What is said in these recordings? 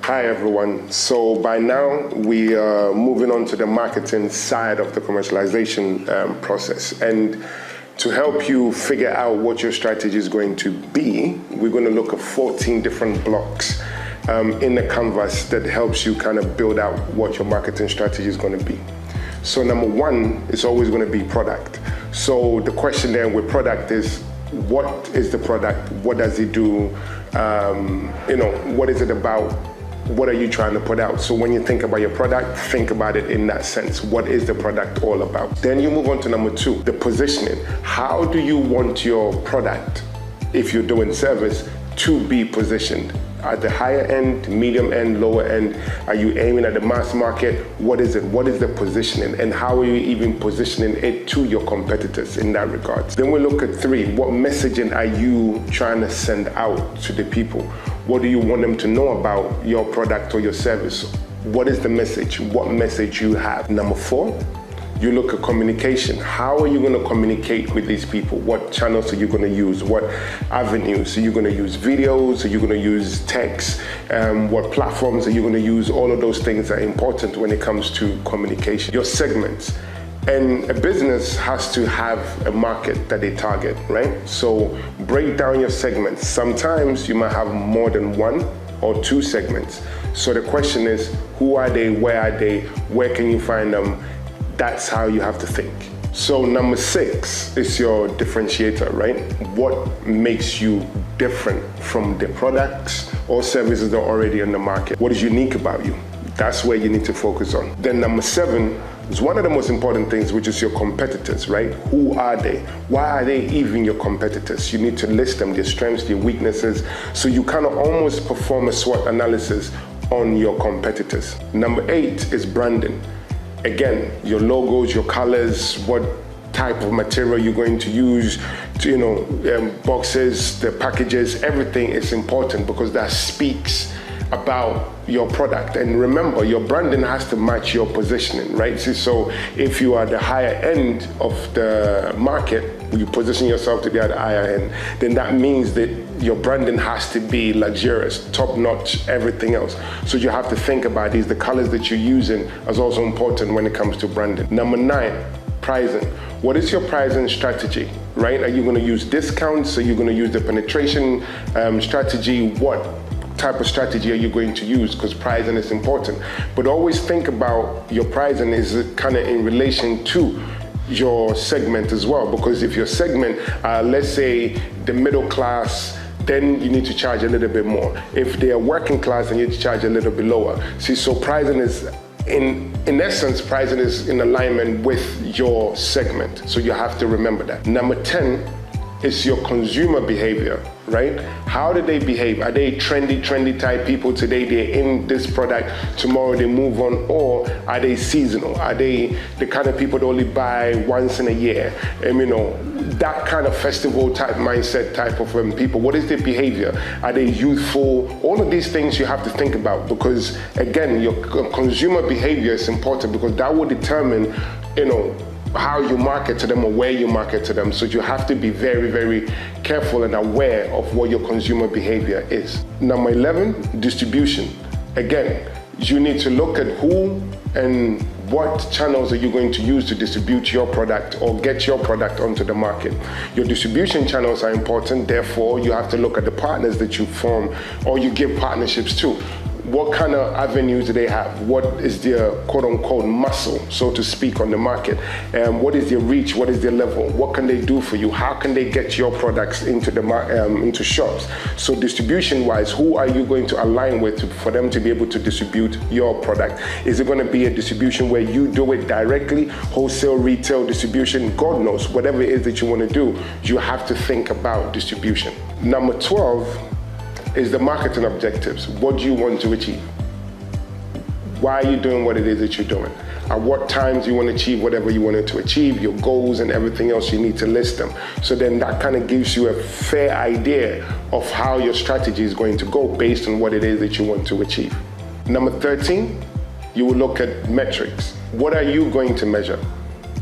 Hi everyone. So by now we are moving on to the marketing side of the commercialization process. And to help you figure out what your strategy is going to be, we're going to look at 14 different blocks in the canvas that helps you kind of build out what your marketing strategy is going to be. So number one is always going to be product. So the question there with product is, what is the product? What does it do? What is it about? What are you trying to put out? So when you think about your product, think about it in that sense. What is the product all about? Then you move on to number two, the positioning. How do you want your product, if you're doing service, to be positioned? At the higher end, medium end, lower end? Are you aiming at the mass market? What is it? What is the positioning? And how are you even positioning it to your competitors in that regard? Then we look at three, what messaging are you trying to send out to the people? What do you want them to know about your product or your service? What is the message? What message you have? Number four, you look at communication. How are you going to communicate with these people? What channels are you going to use? What avenues? Are you going to use videos? Are you going to use text? What platforms are you going to use? All of those things are important when it comes to communication. Your segments. And a business has to have a market that they target, right? So break down your segments. Sometimes you might have more than one or two segments. So the question is, who are they? Where are they? Where can you find them? That's how you have to think. So number six is your differentiator, right? What makes you different from the products or services that are already on the market? What is unique about you? That's where you need to focus on. Then number seven is one of the most important things, which is your competitors, right? Who are they? Why are they even your competitors? You need to list them, their strengths, their weaknesses, so you kind of almost perform a SWOT analysis on your competitors. Number eight is branding. Again, your logos, your colors, what type of material you're going to use, boxes, the packages, everything is important because that speaks about your product. And remember, your branding has to match your positioning, right? So if you are the higher end of the market, you position yourself to be at the higher end, then that means that your branding has to be luxurious, top-notch, everything else. So you have to think about these. The colors that you're using is also important when it comes to branding. Number nine, pricing. What is your pricing strategy, right? Are you going to use discounts? Are you going to use the penetration strategy? What type of strategy are you going to use? Because pricing is important. But always think about your pricing is kind of in relation to your segment as well. Because if your segment, let's say the middle class, then you need to charge a little bit more. If they are working class, then you need to charge a little bit lower. See, so pricing is, in essence, pricing is in alignment with your segment. So you have to remember that. Number 10 is your consumer behavior, right? How do they behave? Are they trendy type people? Today they're in this product, tomorrow they move on, or are they seasonal? Are they the kind of people that only buy once in a year? That kind of festival type mindset type of people. What is their behavior? Are they youthful? All of these things you have to think about, because again, your consumer behavior is important, because that will determine, how you market to them or where you market to them. So you have to be very, very careful and aware of what your consumer behavior is. Number 11, distribution. Again, you need to look at who and what channels are you going to use to distribute your product or get your product onto the market. Your distribution channels are important, therefore you have to look at the partners that you form or you give partnerships to. What kind of avenues do they have? What is their quote-unquote muscle, so to speak, on the market? What is their reach? What is their level? What can they do for you? How can they get your products into shops? So distribution-wise, who are you going to align with for them to be able to distribute your product? Is it going to be a distribution where you do it directly, wholesale, retail distribution? God knows, whatever it is that you want to do, you have to think about distribution. Number 12, is the marketing objectives. What do you want to achieve? Why are you doing what it is that you're doing? At what times you want to achieve whatever you wanted to achieve, your goals and everything else, you need to list them. So then that kind of gives you a fair idea of how your strategy is going to go based on what it is that you want to achieve. Number 13, you will look at metrics. What are you going to measure?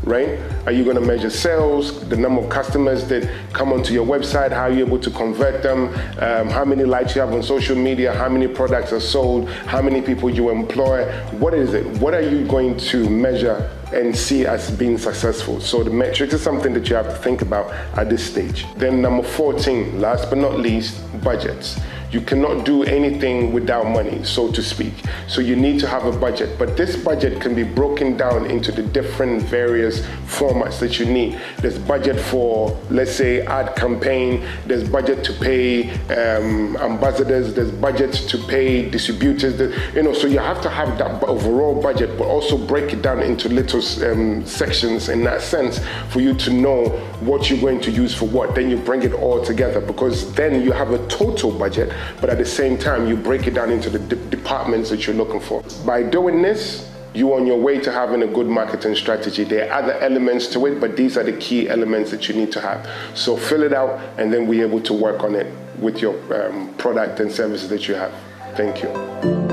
right? Are you going to measure sales, the number of customers that come onto your website, how are you able to convert them, how many likes you have on social media, how many products are sold, how many people you employ? What is it? What are you going to measure and see as being successful? So the metrics is something that you have to think about at this stage. Then number 14, last but not least, budgets. You cannot do anything without money, so to speak. So you need to have a budget, but this budget can be broken down into the different various formats that you need. There's budget for, let's say, ad campaign, there's budget to pay ambassadors, there's budget to pay distributors, so you have to have that overall budget, but also break it down into little sections in that sense for you to know what you're going to use for what. Then you bring it all together, because then you have a total budget, but at the same time, you break it down into the departments that you're looking for. By doing this, you're on your way to having a good marketing strategy. There are other elements to it, but these are the key elements that you need to have. So fill it out, and then we're able to work on it with your product and services that you have. Thank you.